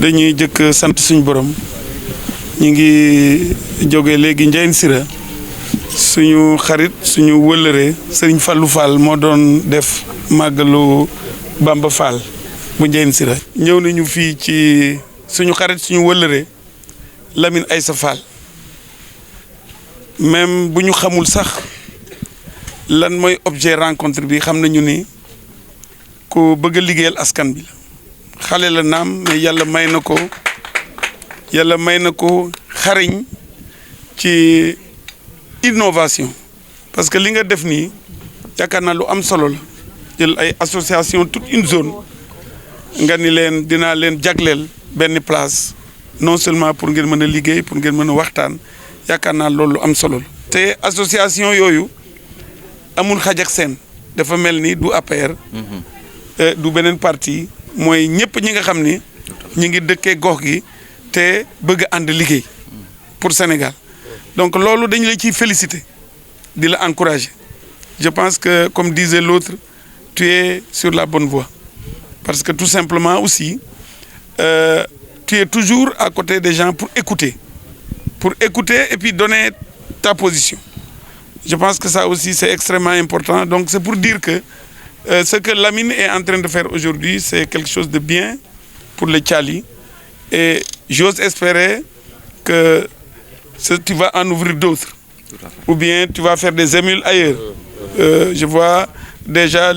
dañuy jëkk sant suñu borom ñi ngi jóge léegi Ndiayène Sira suñu xarit suñu wëllëre Serigne Fallou Fall moo doon def màggalu Bamba Fall bu Ndiayène Sira ñëw nañu fii ci suñu xarit suñu wëllëre Lamine Aïssa Fall même bu ñu xamul sax lan mooy objet rencontre bi xam nañu ni ku bëgg a liggéeyal askan bi la xale la naam mais yàlla may na ko xariñ ci innovation parce que li nga def nii yaakaar naa lu am solo la jël ay association toute une zone nga ni leen dinaa leen jagleel benn place non seulement pour ngeen mën a liggéey pour ngeen mën a waxtaan yaakaar naa loolu lu am solo la te association yooyu amul xaj ak seen dafa mel ni du APR du beneen parti mooy ñëpp ñi nga xam ni ñi ngi dëkkee gox gi te bëgg ànd liggéey pour Sénégal donc loolu dañu la ciy féliciter di la encourager je pense que comme disait l'autre tu es sur la bonne voie parce que tout simplement aussi tu es toujours à côté des gens pour écouter et puis donner ta position. Je pense que ça aussi c'est extrêmement important donc c'est pour dire que ce que Lamine est en train de faire aujourd'hui c'est quelque chose de bien pour les Thiali et j'ose espérer que tu vas en ouvrir d'autres ou bien tu vas faire des émules ailleurs. Je vois déjà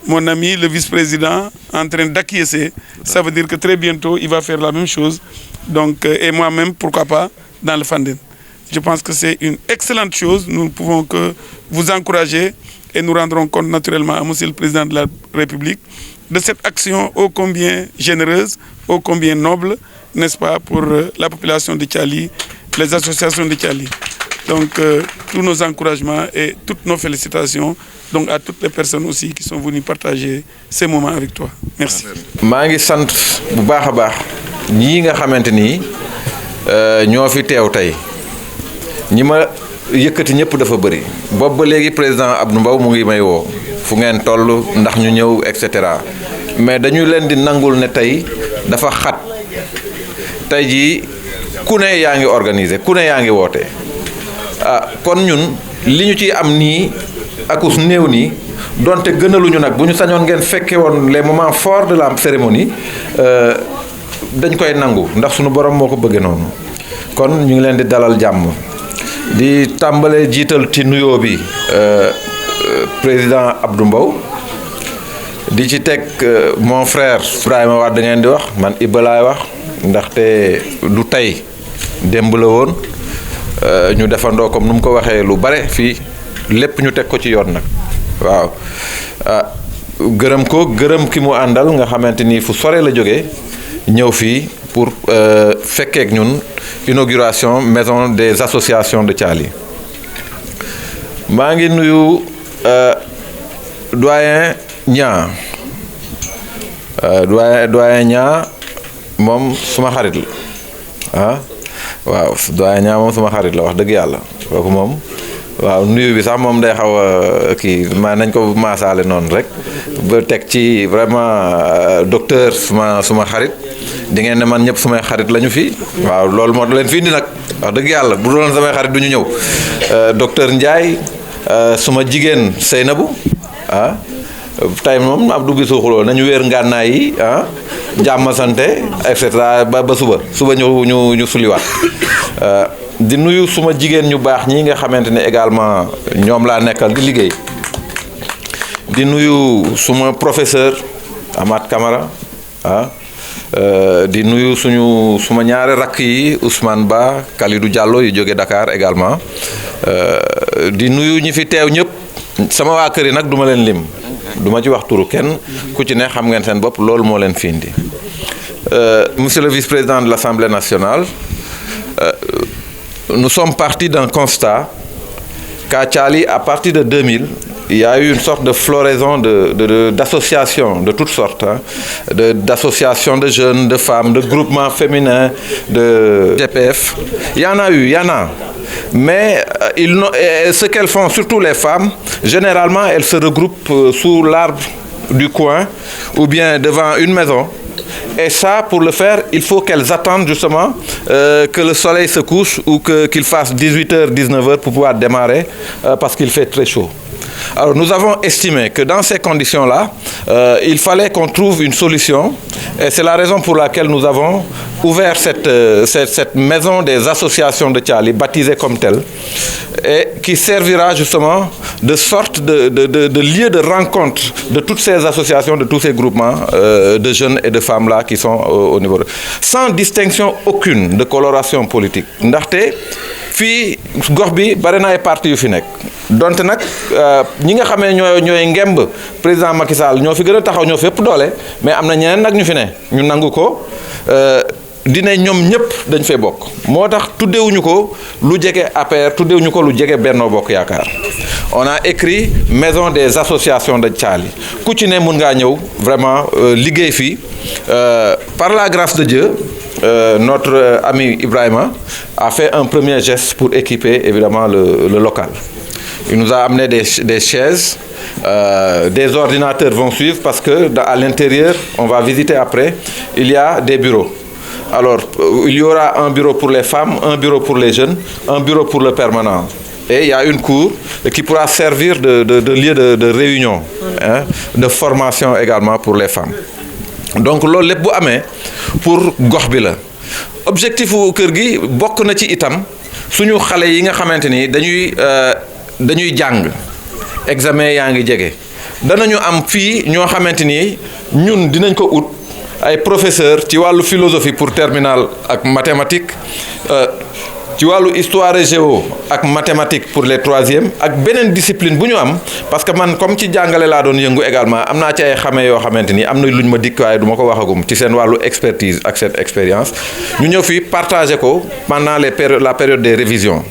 mon ami le vice-président en train d'acquiescer. Ça veut dire que très bientôt il va faire la même chose donc et moi-même pourquoi pas dans le Fandène. Je pense que c'est une excellente chose. Nous ne pouvons que vous encourager et nous rendrons compte naturellement à Monsieur le Président de la République de cette action ô combien généreuse, ô combien noble, n'est-ce pas, pour la population de Thiali, les associations de Thiali. Donc tous nos encouragements et toutes nos félicitations donc à toutes les personnes aussi qui sont venues partager ces moments avec toi. Merci. maa ngi sant bu baax a baax ñii nga xamante ni ñoo fi teew tey ñi ma yëkkati ñëpp dafa bëri boobu ba léegi président Abdou Mbow mu ngi may woo fu ngeen toll ndax ñu ñëw et cetera mais dañu leen di nangul ne tey dafa xat tey jii ku ne yaa ngi organiser ku ne yaa ngi woote kon ñun li ñu ciy am nii akus néew nii donte gënaluñu nag bu ñu sañoon ngeen fekke woon les moments forts de la cérémonie dañ koy nangu ndax suñu borom moo ko bëggee noonu kon ñu ngi leen di dalal jàmm di tàmbale jiital ci nuyoo bi président Abdou Mbow di ci teg mon frère Ibrahima Wade ngeen di wax man Iba laay wax ndaxte du tey démb la woon ñu defandoo comme nu mu ko waxee lu bare fii lépp ñu teg ko ci yoon nag waaw gërëm ko gërëm ki mu àndal nga xamante ni fu sore la jógee ñëw fii pour fekkeek ñun inauguration maison des associations de Thiali maa ngi nuyu doyen Niang doyen Niang moom suma xarit la waaw doyen Niang moom suma xarit la wax dëgg yàlla kooku moom waaw nuyu bi sax moom day xaw a kii nañ ko maasaale noonu rek ba teg ci vraiment docteur suma xarit di ngeen ne man ñëpp sumay xarit lañu fi waaw loolu moo leen fi indi nag wax dëgg yàlla bu doon samay xarit du ñu ñëw docteur Ndiaye suma jigéen Seynabou tey moom Abdou gi suuxuloo nañu wéer ngànnaay yi jàmm sante et cetera ba suba ñu suliwaat di nuyu suma jigéen ñu baax ñi nga xamante ne également ñoom laa nekkal di liggéey di nuyu suma professeur Amath Camara di nuyu suma ñaari rakk yi Ousmane Ba Kalidou Diallo yu jóge Dakar également di nuyu ñi fi teew ñëpp sama waa kër yi nag duma leen lim duma ci wax turu kenn ku ci ne xam ngeen seen bopp loolu moo leen fi indi monsieur le vice-président de l'Assemblée nationale nous sommes partis d'un constat qu'à Thiali, à partir de 2000, il y a eu une sorte de floraison d'associations de toutes sortes, d'associations de jeunes, de femmes, de groupements féminins, de GPF. Il y en a. Mais ce qu'elles font, surtout les femmes, généralement, elles se regroupent sous l'arbre du coin ou bien devant une maison Et ça, pour le faire, il faut qu'elles attendent justement que le soleil se couche ou qu'il fasse 18h, 19h pour pouvoir démarrer parce qu'il fait très chaud. Alors nous avons estimé que dans ces conditions-là, il fallait qu'on trouve une solution et c'est la raison pour laquelle nous avons ouvert cette maison des associations de Thiali, baptisée comme telle, et qui servira justement de sorte de lieu de rencontre de toutes ces associations, de tous ces groupements de jeunes et de femmes-là qui sont au niveau sans distinction aucune de coloration politique. Ndaxte fii gox bi bari na ay parti yu fi nekk donte nag ñi nga xamee ñooy ngemb président Macky Sall ñoo fi gën a taxaw ñoo fi ëpp doole mais am na ñeneen nag ñu fi ne ñu nangu ko dina ñoom ñëpp dañ fay bokk moo tax tuddewuñu ko lu jege APR tuddewuñu ko lu jege Benno Bokk Yaakaar on a écrit maison des associations de Thiali ku ci ne mun ngaa ñëw vraiment liggéey fii par la grâce de Dieu. Notre ami Ibrahima a fait un premier geste pour équiper évidemment le local. Il nous a amené des chaises, des ordinateurs vont suivre parce que à l'intérieur, on va visiter après, il y a des bureaux. Alors, il y aura un bureau pour les femmes, un bureau pour les jeunes, un bureau pour le permanent. Et il y a une cour qui pourra servir de lieu de réunion, hein, de formation également pour les femmes. Donc loolu lépp bu amee pour gox bi la objectif u kër gi bokk na ci itam suñu xale yi nga xamante ni dañuy jàng examen yaa ngi jege danañu am fii ñoo xamante ni ñun dinañ ko ut ay professeur ci wàllu philosophie pour terminal ak mathématique ci wàllu histoire et géo ak mathématique pour les troisièmes ak beneen discipline bu ñu am parce que man comme ci jàngale laa doon yëngu également am naa ci ay xamee yoo xamante ni am na lu ñu ma dikk waaye du ma ko waxagum ci seen wàllu expertise ak seen expérience ñu ñëw fii partager ko pendant la période des révisions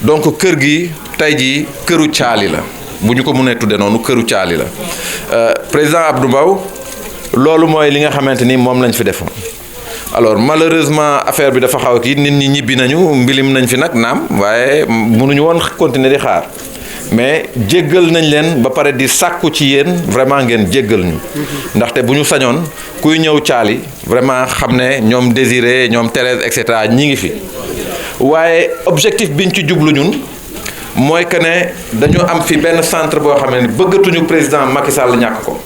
donc kër gi tey jii këru Thiali la bu ñu ko mënee tudde noonu këru Thiali la président Abdou Mbow loolu mooy li nga xamante ni moom lañ fi defoon. Alors malheureusement affaire bi dafa xaw ki nit ñi ñibbi nañu mbilim nañ fi nag naam waaye mënuñu woon continuer di xaar mais jéggal nañ leen ba pare di sàkku ci yéen vraiment ngeen jéggal ñu ndaxte bu ñu sañoon kuy ñëw Thiali vraiment xam ne ñoom Désiré ñoom Thérèse et cetera ñi ngi fi waaye objectif biñ ci jublu ñun mooy que ne dañu am fi benn centre boo xam ne bëggatuñu président Macky Sall ñàkk ko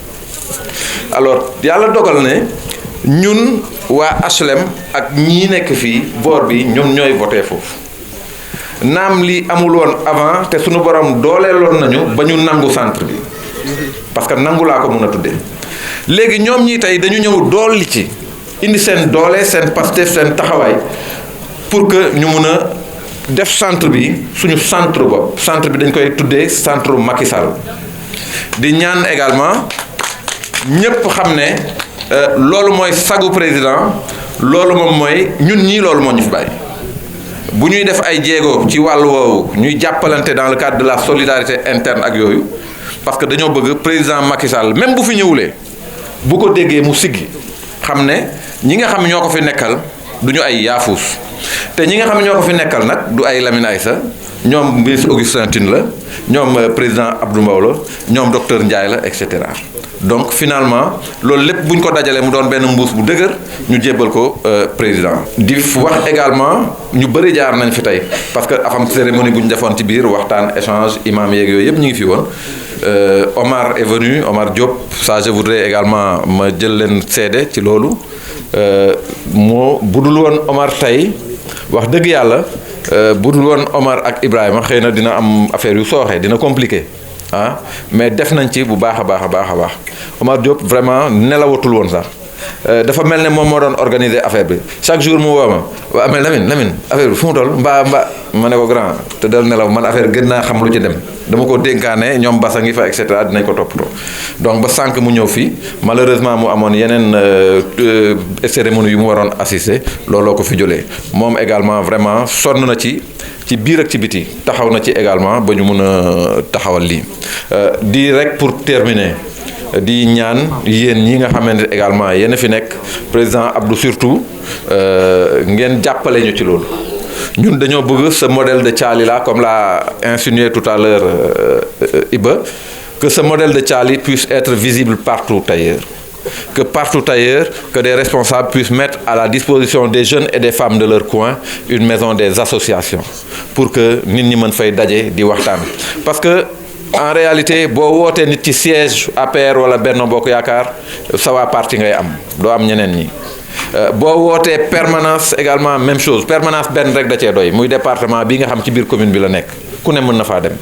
alors yàlla dogal ne ñun waa HLM ak ñii nekk fii boor bi ñoom ñooy voté foofu naam li amul woon avant te suñu borom dooleeloon nañu ba ñu nangu centre bi parce que nangu laa ko mën a tuddee léegi ñoom ñii tey dañu ñëw dolli ci indi seen doole seen Pastef seen taxawaay pour que ñu mun a def centre bi suñu centre bopp centre bi dañ koy tuddee centre Macky Sall di ñaan également ñëpp xam ne loolu mooy sagu président loolu moom mooy ñun ñii loolu moo ñu fi bàyyi bu ñuy def ay jéego ci wàllu woowu ñuy jàppalante dans le cadre de la solidarité interne ak yooyu parce que dañoo bëgg président Macky Sall même bu fi ñëwulee bu ko déggee mu siggi xam ne ñi nga xam ñoo ko fi nekkal du ñu ay yaafuus te ñi nga xam ñoo ko fi nekkal nag du ay Lamine Aïssa ñoom ministre Augustin Tine la ñoom président Abdou Mbow la ñoom docteur Ndiaye la et cetera. Donc finalement loolu lépp bu ñu ko dajalee mu doon benn mbuus bu dëgër ñu jébbal ko président di wax également ñu bëri jaar nañ fi tey parce que afam cérémonie bu ñu defoon ci biir waxtaan échange imam yeeg yooyu yëpp ñu ngi fi woon Omar est venu Omar Diop ça je voudrais également ma jël leen seede ci loolu moo budul woon Omar tey wax dëgg yàlla budul woon Omar ak Ibrahima xëy na dina am affaire yu sooxee dina compliqué ah mais def nañ ci bu baax a baax a baax a baax Omar Diop vraiment nelawatul woon sax dafa mel ne moom moo doon organiser affaire bi chaque jour mu woo ma waa mais Lamine affaire bi fu mu toll mbaa ma ne ko grand te dal nelaw man affaire gën naa xam lu ci dem dama ko dénkaane ñoom basa ngi fa et cetera dinañ ko toppatoo donc ba sànq mu ñëw fii malheureusement mu amoon yeneen cérémonie yu mu waroon assister looloo ko fi jëlee moom également vraiment sonn na ci biir ak ci biti taxaw na ci également ba ñu mun a taxawal lii di rek pour terminer di ñaan yéen ñi nga xamante également yéen fi nekk président Abdou surtout ngeen jàppale ñu ci loolu ñun dañoo bëgg ce modèle de Thiali là comme l'a insinué tout à l'heure Iba que ce modèle de Thiali puisse être visible partout ailleurs que partout ailleurs, que des responsables puissent mettre à la disposition des jeunes et des femmes de leur coin une maison des associations pour que nit ñi mën fay daje di waxtaan. Parce que en réalité boo wootee nit ci siège APR wala Benno Bokk Yaakaar sa waa parti ngay am doo am ñeneen ñi. boo wootee permanence également même chose permanence benn rek da cee doy muy département bi nga xam ci biir commune bi la nekk ku ne mën na faa dem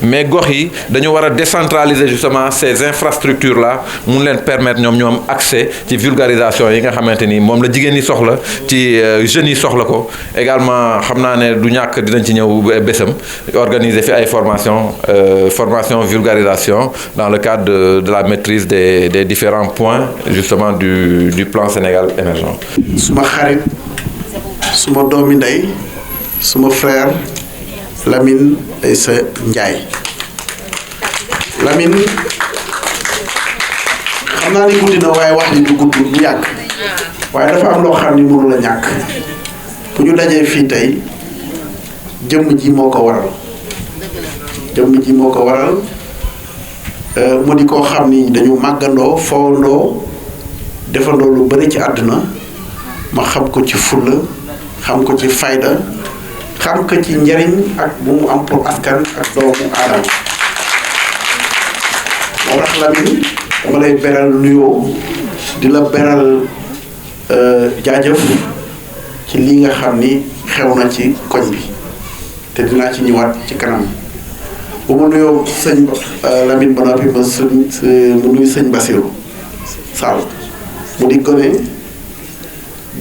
mais gox yi dañu war a décentraliser justement ces infrastructures là mun leen permettre ñoom ñu am accès ci vulgarisation yi nga xamante ni moom la jigéen ñi soxla ci jeunes yi soxla ko également xam naa ne du ñàkk dinañ ci ñëw bésam organiser fi ay formation vulgarisation dans le cadre de la maîtrise des différents points justement du plan Sénégal émergent. suma xarit suma doomi ndey suma frère Lamine Aïssa Ndiaye Lamine xam naa ni guddi na waaye wax ni du gudd du yàgg waaye dafa am loo xam ni mënu la ñàkk bu ñu dajee fii tey jëmm ji moo ko waral mu di koo xam ni dañu màggandoo fowandoo defandoo lu bari ci àdduna ma xam ko ci fulla xam ko ci fayda xam ko ci njariñ ak bu mu am pour askan ak doomu aadama moo tax Lamine dama lay beral nuyoo di la beral jaajëf ci li nga xam ni xew na ci koñ bi te dinaa ci ñëwaat ci kanam bu ma nuyoo sëñ Lamine ba noppi ma mu nuyu sëñ Bassirou Sall mu di gone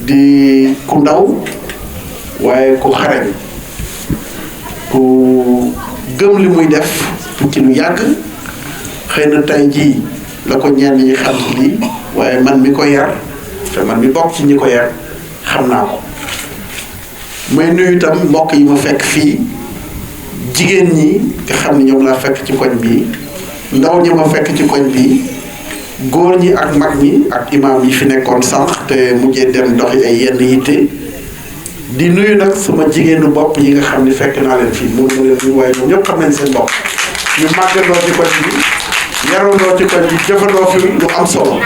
di ku ndaw waaye ku xarañ ku gëm li muy def ci lu yàgg xëy na tey jii la ko ñenn ñi xam ci lii waaye man mi ko yar te man mi bokk ci ñi ko yar xam naa ko may nuyu itam mbokk yi ma fekk fii jigéen ñi nga xam ne ñoom laa fekk ci koñ bii ndaw ñi ma fekk ci koñ bii góor ñi ak mag ñi ak imaam yi fi nekkoon sànq te mujjee dem doxi ay yenn yitte di nuyu nag sama jigéenu bopp yi nga xam ne fekk naa leen fii mënu ma leen nuyu waaye ñoom ñëpp xam nañ seen bopp ñu màggandoo ci koñ bi yarandoo ci koñ bi jëfandoo fi lu am solo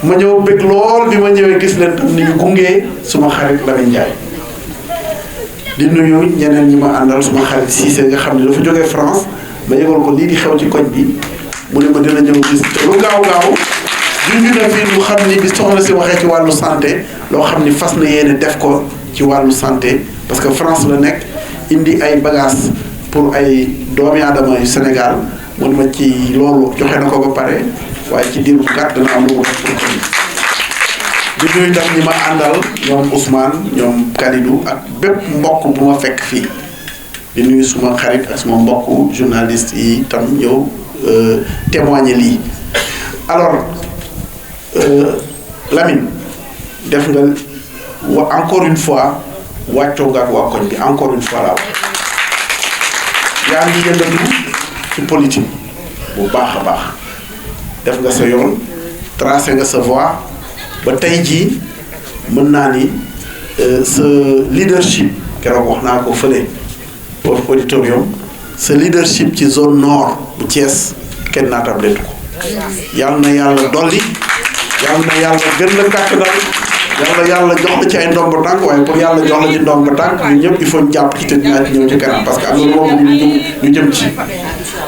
ma ñëw bëgg lool bi ma ñëwee gis leen tam ni ñu gungee suma xarit Lamine Ndiaye di nuyu ñeneen ñi ma àndal suma xarit Cissé nga xam ne dafa jógee France ma yëgal ko lii di xew ci koñ bi mu ne ma dina ñëw gis lu gaaw junj na fii lu xam ni bi soxna si waxee ci wàllu santé loo xam ni fas na yéene def ko ci wàllu santé parce que France la nekk indi ay bagages pour ay doomi aadama yu Sénégal mu ne ma ci loolu joxe na ko ba pare waaye ci diir bu gàtt dana am lu mu def pour di nuyu tam ñi ma àndal ñoom Ousmane ñoom Kalidou ak bépp mbokk bu ma fekk fii di nuyu suma xarit ak suma mbokk journaliste yi tam ñëw témoigner lii alors Lamine def nga encore une fois wàccoo nga ak waa koñ bi encore une fois la wax yaa ngi yëngatu ci politique bu baax a baax def nga sa yoon tracé nga sa voie ba tey jii mën naa ni sa leadership keroog wax naa ko fële foofu auditorium sa leadership ci zone nord bu Thiès kenn naatam letu ko yàlla na yàlla dolli yàlla na yàlla gën la kàttanal yàlla jox la ci ay ndomb tànk waaye pour yàlla jox la ci ndomb tànk ñun ñëpp il faut ñu jàpp ci te dinaa ci ñëw ci kanam parce que am na moom ñu jëm ci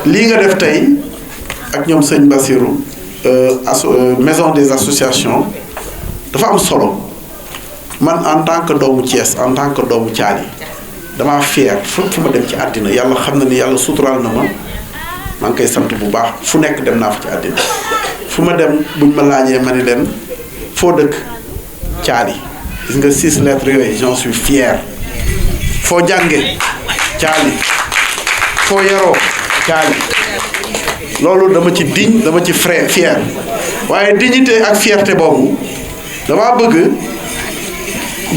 lii nga def tey ak ñoom sëñ Bassirou maison des associations dafa am solo man en tant que doomu Thiès en tant que doomu Thiali damaa fier fu ma dem ci àddina yàlla xam na ni yàlla suturaal na ma maa ngi koy sant bu baax fu nekk dem naa fa ci àddina fu ma dem buñ ma laajee ma ni leen foo dëkk Thiali gis nga 6 lettres yooyu j'en suis fier foo jànge Thiali foo yaroo Thiali loolu dama ci digne dama ci fier waaye dignité ak fierté boobu damaa bëgg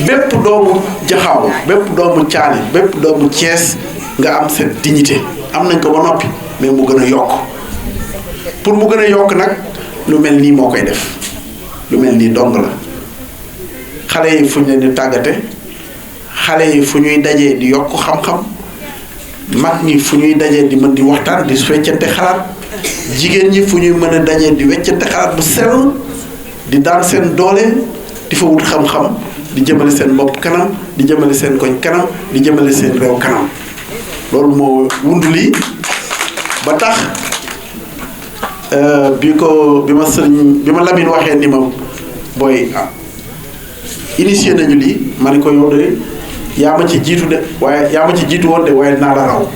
bépp doomu Jaxaaw bépp doomu Thiali bépp doomu Thiès nga am cette dignité am nañ ko ba noppi mais mu gën a yokk pour mu gën a yokk nag lu mel nii moo koy def lu mel nii dong la xale yi fu ñu leen di tàggate xale yi fu ñuy dajee di yokk xam-xam mag ñi fu ñuy dajee di mën di waxtaan di weccante xalaat jigéen ñi fu ñuy mën a dajee di weccante xalaat bu sell di daan seen doole di fa wut xam-xam di jëmale seen bopp kanam di jëmale seen koñ kanam di jëmale seen réew kanam loolu moo wund lii ba tax bi ma Lamine waxee ni ma booy initié nañu lii ma ne ko yow de yaa ma ci jiitu de waaye yaa ma ci jiitu woon de waaye naa la raw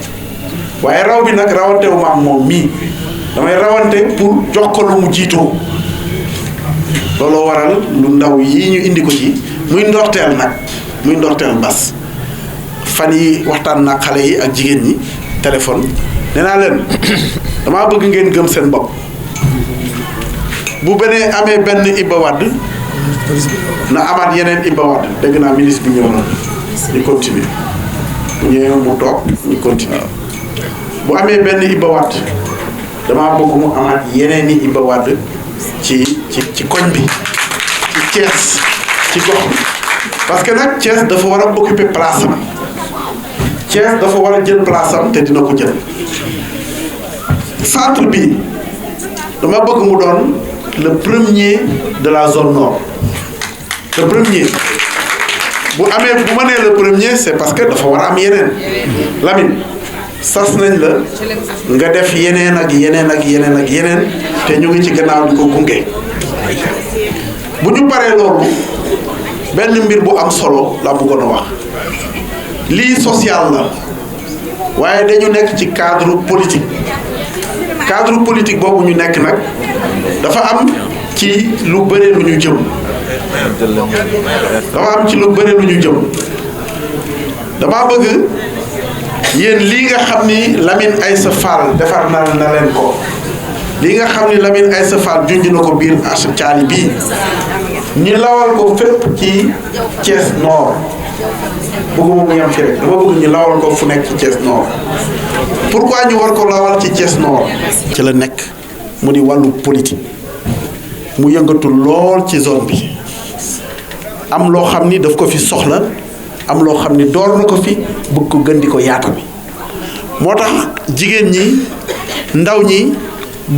waaye raw bi nag rawantewu ma ak moom mii damay rawante pour jox ko lu mu jiitoo looloo waral lu ndaw yi ñu indi ko ci muy ndorteel nag muy ndorteel bas fan yi waxtaan naa xale yi ak jigéen ñi téléphone nee naa leen damaa bëgg ngeen gëm seen bopp bu benee amee benn Iba Wade na amaat yeneen Iba Wade dégg naa ministre bi ñëw na ñu continuer bu ñëwee mu toog ñu continuer bu amee benn Iba Wade damaa bëgg mu amaat yeneen i Iba Wade ci koñ bi ci Thiès ci gox bi parce que nag Thiès dafa war a occuper place am Thiès dafa war a jël place am te dina ko jël centre bi dama bëgg mu doon le premier de la zone nord le premier bu amee bu ma nee le premier c'est parce que dafa war a am yeneen Lamine sas nañ la nga def yeneen ak yeneen ak yeneen ak yeneen te ñu ngi ci gannaaw di ko gunge bu ñu paree loolu benn mbir bu am solo la bëggoon a wax lii social la waaye dañu nekk ci cadre politique boobu ñu nekk nag dafa am ci lu bëre lu ñu jëm dama bëgg yéen lii nga xam ni Lamine Aïssa Fall defar na leen ko lii nga xam ni Lamine Aïssa Fall junj na ko biir caali bii ñu lawal ko fépp ci Thiès Nord bëgguma mu yem fi rek dama bëgg ñu lawal ko fu nekk ci Thiès Nord pourquoi ñu war ko lawal ci Thiès Nord ci la nekk mu di wàllu politique mu yëngatu lool ci zone bi am loo xam ni daf ko fi soxla am loo xam ni door na ko fi bëgg ko gën di ko yaatal moo tax jigéen ñi ndaw ñi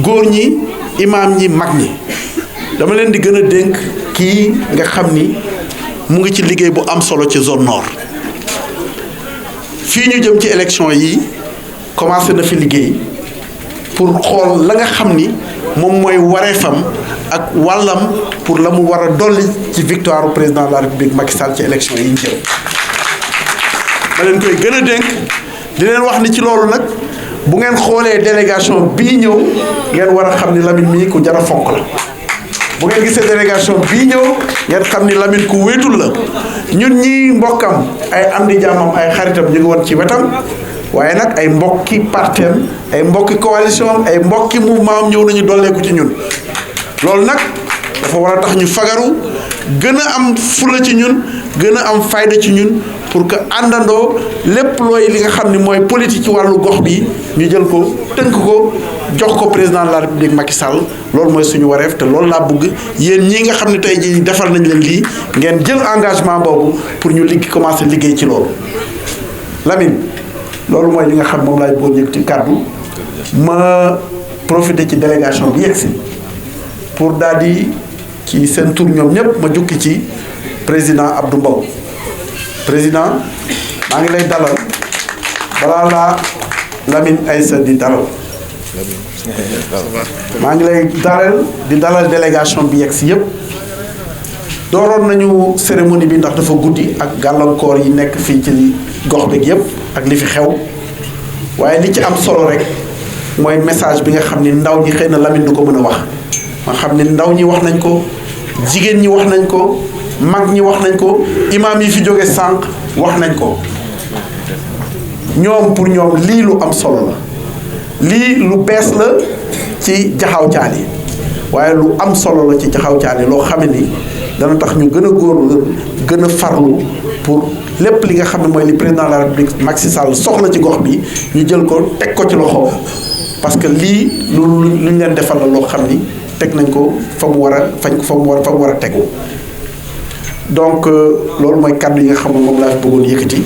góor ñi imaam ñi mag ñi dama leen di gën a dénk kii nga xam ni mu ngi ci liggéey bu am solo ci zone nord fii ñu jëm ci élection yi commencé na fi liggéey pour xool la nga xam ni moom mooy wareefam ak wàllam pour la mu war a dolli ci victoire du président de la république Macky Sall ci élection yi ñu jëm ma leen koy gën a dénk di leen wax ni ci loolu nag bu ngeen xoolee délégation bii ñëw ngeen war a xam ni Lamine mii ku jar a fonk la bu ngeen gisee délégation bii ñëw ngeen xam ni Lamine ku wéetul la ñun ñii mbokkam ay am di jàmmam ay xaritam ñu ngi woon ci wetam waaye nag ay mbokki partem ay mbokki coalition ay mbokki mouvement am ñëw nañu dolleeku ci ñun loolu nag dafa war a tax ñu fagaru gën a am fula ci ñun gën a am fayda ci ñun pour que àndandoo lépp looy li nga xam ni mooy politique ci wàllu gox bi ñu jël ko tënk ko jox ko président de la république Macky Sall loolu mooy suñu wareef te loolu laa bëgg yéen ñii nga xam ne tey jii defal nañ leen lii ngeen jël engagement boobu pour ñu commencer liggéey ci loolu. Lamine loolu mooy li nga xam moom laay boo yëg ci kàddu ma profité ci délégation bi yegsi pour daal di ci seen tur ñoom ñëpp ma jukki ci président Abdou Mbow. président maa ngi lay dalal balaa laa Lamine Aïssa di dalal maa ngi lay dalal délégation bi yegg si yëpp dooroon nañu cérémonie bi ndax dafa guddi ak gàllankoor yi nekk fii ci gox beeg yëpp ak li fi xew waaye li ci am solo rek mooy message bi nga xam ni ndaw ñi xëy na Lamine du ko mën a wax ma xam ni ndaw ñi wax nañ ko jigéen ñi wax nañ ko mag ñi wax nañ ko imaam yi fi jóge sànq wax nañ ko ñoom pour ñoom lii lu am solo la lii lu bees la ci jaxaw caali waaye lu am solo la ci jaxaw caali loo xam ni dana tax ñu gën a góorlu gën a farlu pour lépp li nga xam ne mooy li président de la république Macky Sall soxla ci gox bi ñu jël ko teg ko ci loxo parce que lii lu ñu leen defal la loo xam ni teg nañ ko fa mu war a fa mu war a tegu donc loolu mooy kàddu yi nga xam ne moom laa fi bëggoon yëkkati